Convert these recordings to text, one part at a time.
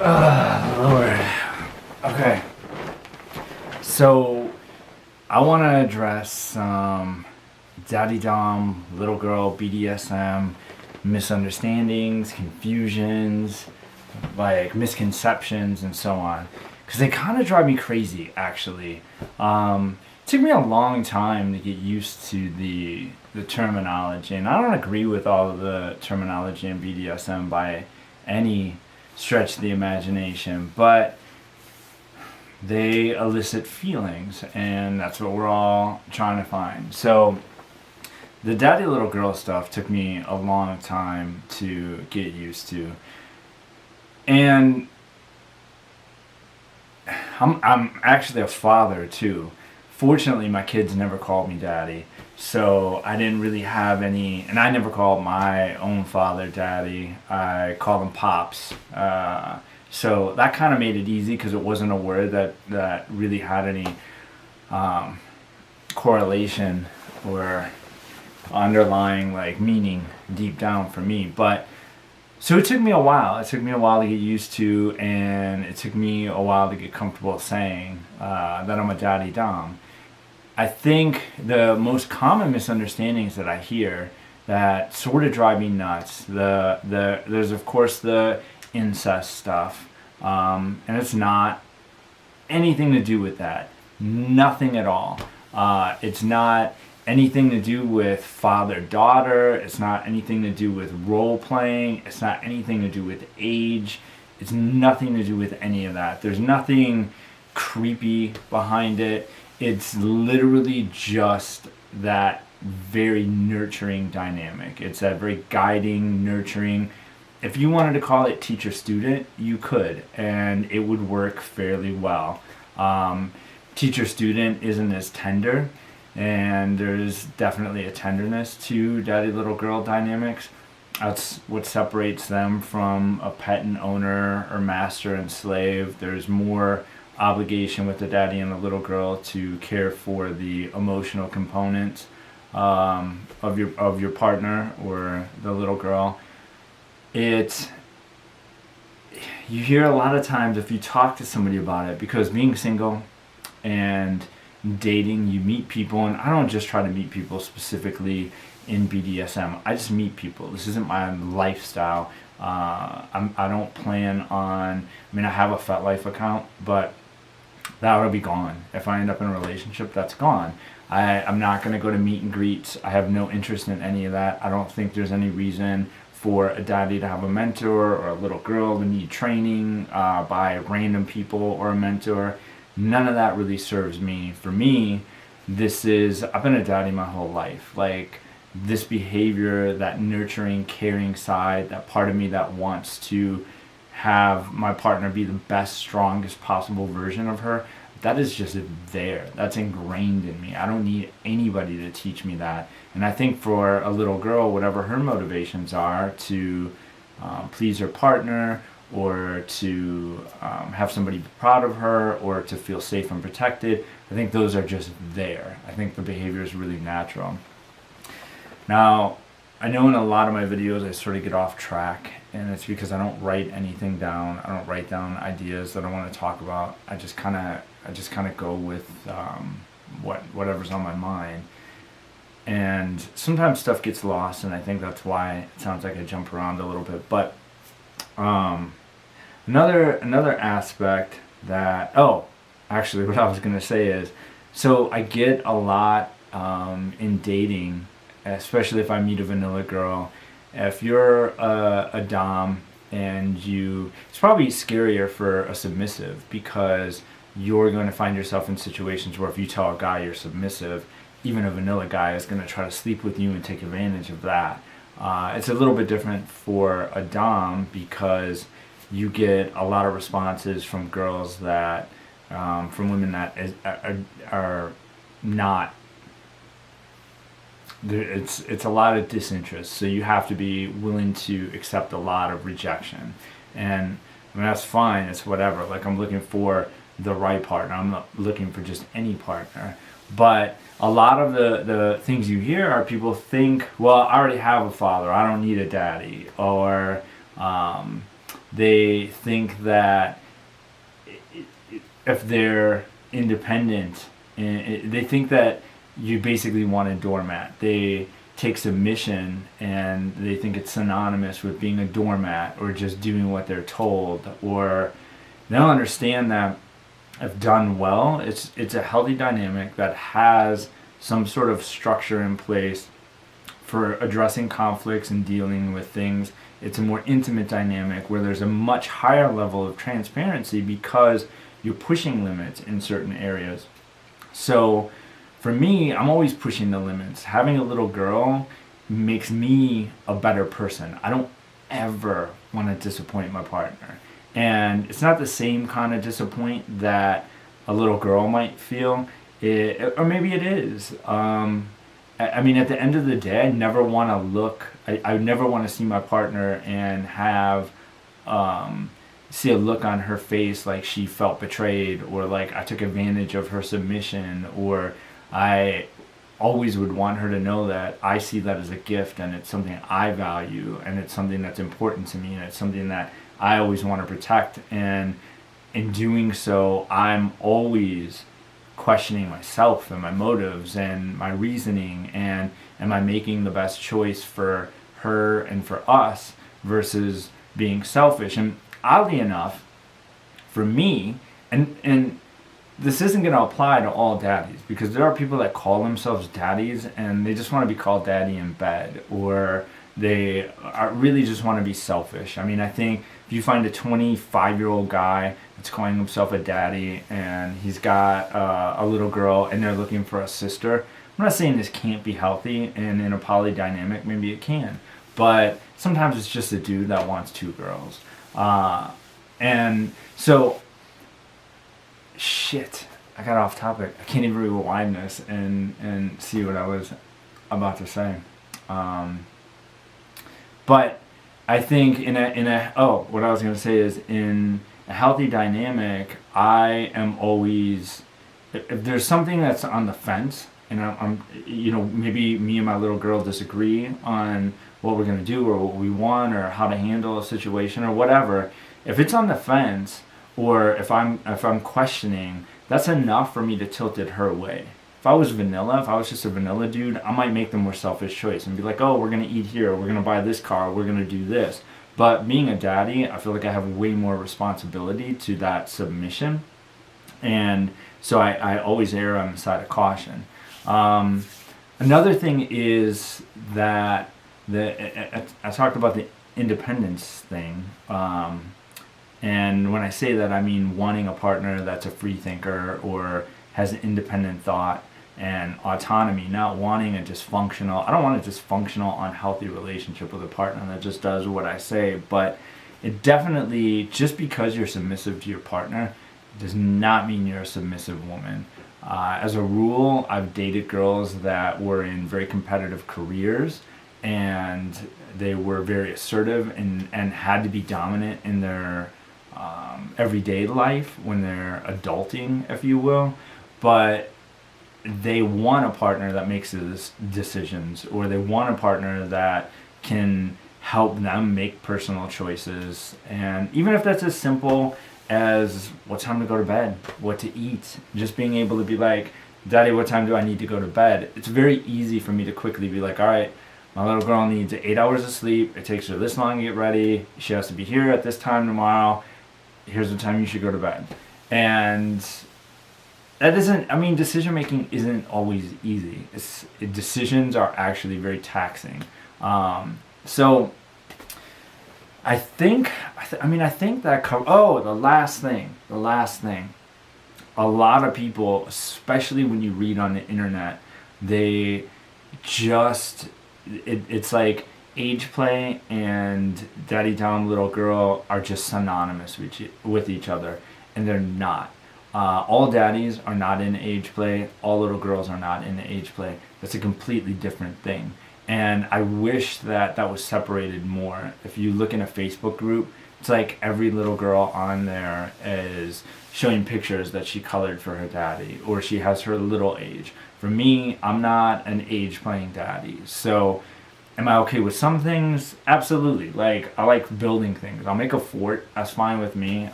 Lord. Okay. So, I want to address some daddy dom, little girl, BDSM, misunderstandings, confusions, like misconceptions, and so on. Because they kind of drive me crazy, actually. It took me a long time to get used to the terminology, and I don't agree with all of the terminology in BDSM by any stretch of the imagination, but they elicit feelings, and that's what we're all trying to find. So, the daddy little girl stuff took me a long time to get used to, and I'm actually a father too. Fortunately, my kids never called me daddy, so I didn't really have any, and I never called my own father daddy. I called him pops. So that kind of made it easy because it wasn't a word that really had any correlation or underlying like meaning deep down for me. But so it took me a while. It took me a while to get used to, and it took me a while to get comfortable saying that I'm a daddy dom. I think the most common misunderstandings that I hear that sort of drive me nuts. There's of course the incest stuff, and it's not anything to do with that. Nothing at all. It's not anything to do with father-daughter. It's not anything to do with role-playing. It's not anything to do with age. It's nothing to do with any of that. There's nothing creepy behind it. It's literally just that very nurturing dynamic. It's that very guiding, nurturing. If you wanted to call it teacher-student, you could, and it would work fairly well. Teacher-student isn't as tender, and there's definitely a tenderness to daddy little girl dynamics. That's what separates them from a pet and owner or master and slave. There's more obligation with the daddy and the little girl to care for the emotional components of your partner or the little girl. You hear a lot of times if you talk to somebody about it, because being single and dating, you meet people, and I don't just try to meet people specifically in BDSM. I just meet people. This isn't my lifestyle. I don't plan on, I mean, I have a FetLife account, but that will be gone. If I end up in a relationship, that's gone. I'm not going to go to meet and greets. I have no interest in any of that. I don't think there's any reason for a daddy to have a mentor or a little girl to need training by random people or a mentor. None of that really serves me. For me, I've been a daddy my whole life. Like, this behavior, that nurturing, caring side, that part of me that wants to have my partner be the best, strongest possible version of her, that is just there. That's ingrained in me. I don't need anybody to teach me that. And I think for a little girl, whatever her motivations are to please her partner, or to have somebody be proud of her, or to feel safe and protected, I think those are just there. I think the behavior is really natural. Now, I know in a lot of my videos I sort of get off track, and it's because I don't write anything down. I don't write down ideas that I want to talk about. I just kind of go with whatever's on my mind. And sometimes stuff gets lost, and I think that's why it sounds like I jump around a little bit. But another aspect that, actually what I was going to say is, so I get a lot in dating, especially if I meet a vanilla girl. If you're a dom and it's probably scarier for a submissive, because you're going to find yourself in situations where if you tell a guy you're submissive, even a vanilla guy is going to try to sleep with you and take advantage of that. It's a little bit different for a dom, because you get a lot of responses from girls that, from women that are not, it's a lot of disinterest, so you have to be willing to accept a lot of rejection. And I mean, that's fine, it's whatever. Like, I'm looking for the right partner, I'm not looking for just any partner. But a lot of the things you hear are people think, well, I already have a father, I don't need a daddy, or They think that if they're independent, they think that you basically want a doormat. They take submission and they think it's synonymous with being a doormat or just doing what they're told, or they don't understand that if done well, it's a healthy dynamic that has some sort of structure in place for addressing conflicts and dealing with things. It's a more intimate dynamic where there's a much higher level of transparency because you're pushing limits in certain areas. So for me, I'm always pushing the limits. Having a little girl makes me a better person. I don't ever want to disappoint my partner. And it's not the same kind of disappoint that a little girl might feel, or maybe it is. I mean, at the end of the day, I never want to I never want to see my partner and have, see a look on her face like she felt betrayed, or like I took advantage of her submission, or I always would want her to know that I see that as a gift and it's something I value and it's something that's important to me and it's something that I always want to protect. And in doing so, I'm always questioning myself and my motives and my reasoning, and am I making the best choice for her and for us versus being selfish. And oddly enough, for me, and this isn't going to apply to all daddies, because there are people that call themselves daddies and they just want to be called daddy in bed, or they really just want to be selfish. I mean, I think if you find a 25-year-old guy that's calling himself a daddy and he's got a little girl and they're looking for a sister, I'm not saying this can't be healthy, and in a poly dynamic maybe it can, but sometimes it's just a dude that wants two girls. And so, shit, I got off topic. I can't even rewind this and see what I was about to say. But I think what I was going to say is, in a healthy dynamic, I am always, if there's something that's on the fence, and I'm maybe me and my little girl disagree on what we're going to do or what we want or how to handle a situation or whatever, if it's on the fence, or if I'm questioning, that's enough for me to tilt it her way. If I was just a vanilla dude, I might make the more selfish choice and be like, oh, we're going to eat here, we're going to buy this car, we're going to do this. But being a daddy, I feel like I have way more responsibility to that submission. And so I always err on the side of caution. Another thing is that I talked about the independence thing. And when I say that, I mean wanting a partner that's a free thinker or has an independent thought and autonomy, not wanting a dysfunctional, I don't want a dysfunctional, unhealthy relationship with a partner that just does what I say. But it definitely, just because you're submissive to your partner does not mean you're a submissive woman. As a rule, I've dated girls that were in very competitive careers, and they were very assertive and had to be dominant in their everyday life when they're adulting, if you will. But they want a partner that makes these decisions, or they want a partner that can help them make personal choices. And even if that's as simple as what time to go to bed, what to eat, just being able to be like, Daddy, what time do I need to go to bed? It's very easy for me to quickly be like, all right, my little girl needs 8 hours of sleep. It takes her this long to get ready. She has to be here at this time tomorrow. Here's the time you should go to bed. And that isn't, I mean, decision making isn't always easy. Decisions are actually very taxing. So I think that the last thing. A lot of people, especially when you read on the internet, they just, it's like age play and daddy down little girl are just synonymous with each other, and they're not. All daddies are not in age play. All little girls are not in age play. That's a completely different thing. And I wish that was separated more. If you look in a Facebook group, it's like every little girl on there is showing pictures that she colored for her daddy, or she has her little age. For me, I'm not an age playing daddy. So Am I okay with some things? Absolutely. Like, I like building things. I'll make a fort. That's fine with me.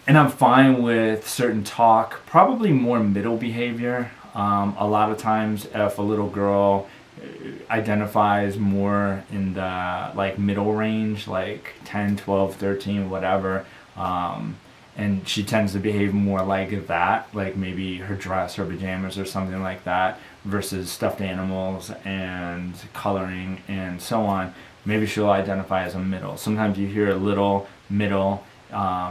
And I'm fine with certain talk, probably more middle behavior. A lot of times, if a little girl identifies more in the like middle range, like 10, 12, 13, whatever, and she tends to behave more like that, like maybe her dress or pajamas or something like that, versus stuffed animals and coloring and so on, maybe she'll identify as a middle. Sometimes you hear a little, middle,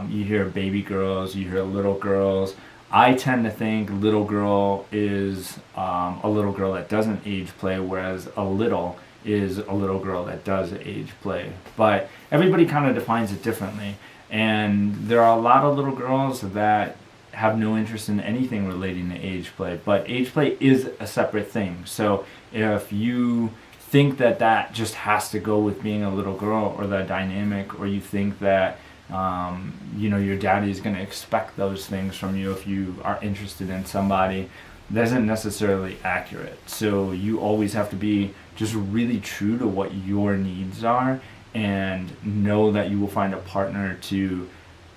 you hear baby girls, you hear little girls. I tend to think little girl is a little girl that doesn't age play, whereas a little is a little girl that does age play. But everybody kind of defines it differently. And there are a lot of little girls that have no interest in anything relating to age play. But age play is a separate thing. So if you think that that just has to go with being a little girl or that dynamic, or you think that your daddy is going to expect those things from you if you are interested in somebody, that isn't necessarily accurate. So you always have to be just really true to what your needs are, and know that you will find a partner to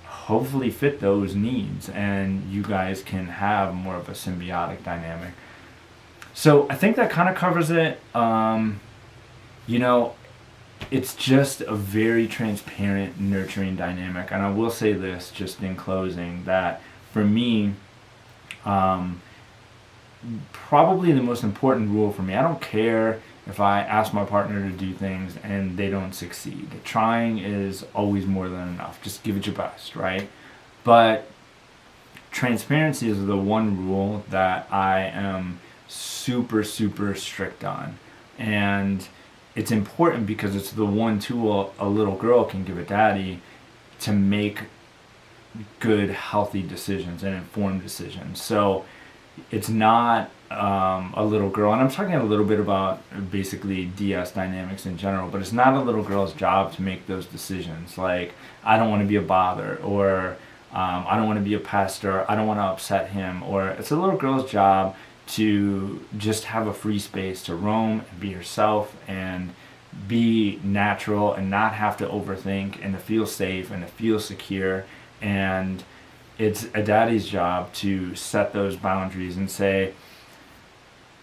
hopefully fit those needs, and you guys can have more of a symbiotic dynamic. So I think that kind of covers it. It's just a very transparent, nurturing dynamic. And I will say this just in closing, that for me, probably the most important rule for me, I don't care if I ask my partner to do things and they don't succeed. Trying is always more than enough. Just give it your best, right? But transparency is the one rule that I am super, super strict on. And it's important because it's the one tool a little girl can give a daddy to make good, healthy decisions and informed decisions. So it's not a little girl, and I'm talking a little bit about basically DS dynamics in general, but it's not a little girl's job to make those decisions. Like, I don't want to be a bother, or I don't want to be a pest, or I don't want to upset him, or it's a little girl's job to just have a free space to roam and be herself and be natural and not have to overthink, and to feel safe and to feel secure. And it's a daddy's job to set those boundaries and say,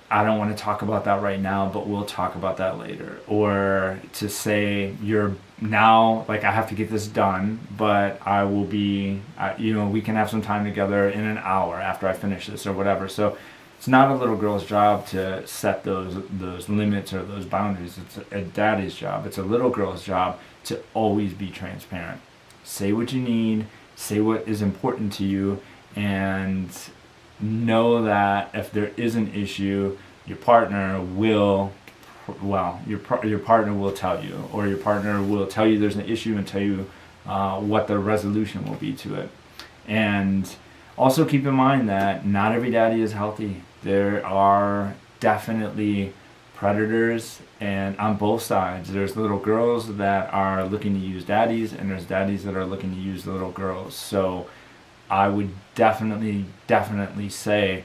I don't want to talk about that right now, but we'll talk about that later. Or to say, you're now, like, I have to get this done, but I will be, we can have some time together in an hour after I finish this or whatever. So it's not a little girl's job to set those limits or those boundaries. It's a daddy's job. It's a little girl's job to always be transparent. Say what you need, say what is important to you, and know that if there is an issue, your partner will tell you, or your partner will tell you there's an issue and tell you what the resolution will be to it. And also keep in mind that not every daddy is healthy. There are definitely predators, and on both sides. There's little girls that are looking to use daddies, and there's daddies that are looking to use the little girls. So I would definitely say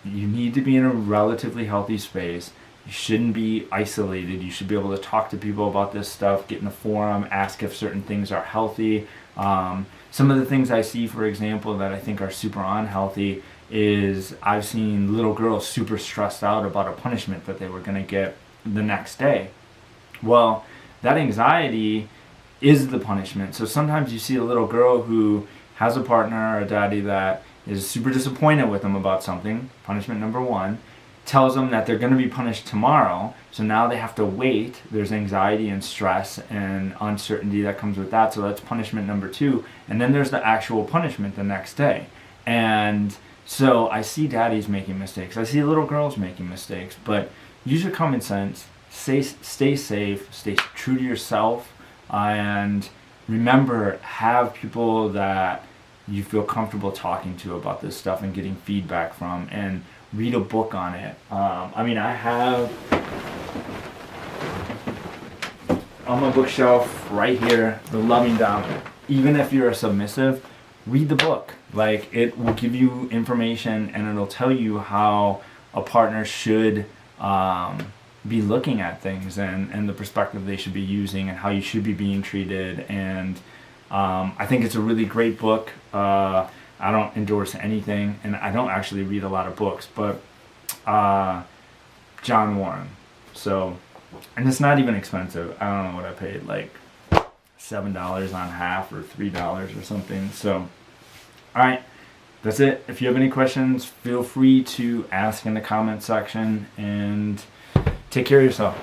you need to be in a relatively healthy space. You shouldn't be isolated. You should be able to talk to people about this stuff, get in a forum, ask if certain things are healthy. Some of the things I see, for example, that I think are super unhealthy is I've seen little girls super stressed out about a punishment that they were going to get the next day. Well, that anxiety is the punishment. So sometimes you see a little girl who has a partner or a daddy that is super disappointed with them about something, punishment number one, tells them that they're going to be punished tomorrow, so now they have to wait. There's anxiety and stress and uncertainty that comes with that, so that's punishment number two. And then there's the actual punishment the next day. And so I see daddies making mistakes, I see little girls making mistakes, but use your common sense, stay safe, stay true to yourself, and remember, have people that you feel comfortable talking to about this stuff and getting feedback from, and read a book on it. I have on my bookshelf right here, The Loving Dominant. Even if you're a submissive, read the book. Like, it will give you information, and it'll tell you how a partner should be looking at things, and the perspective they should be using, and how you should be being treated. And I think it's a really great book. I don't endorse anything, and I don't actually read a lot of books, but John Warren. So, and it's not even expensive. I don't know what I paid, like $7 on half or $3 or something. So, alright, that's it. If you have any questions, feel free to ask in the comment section, and take care of yourself.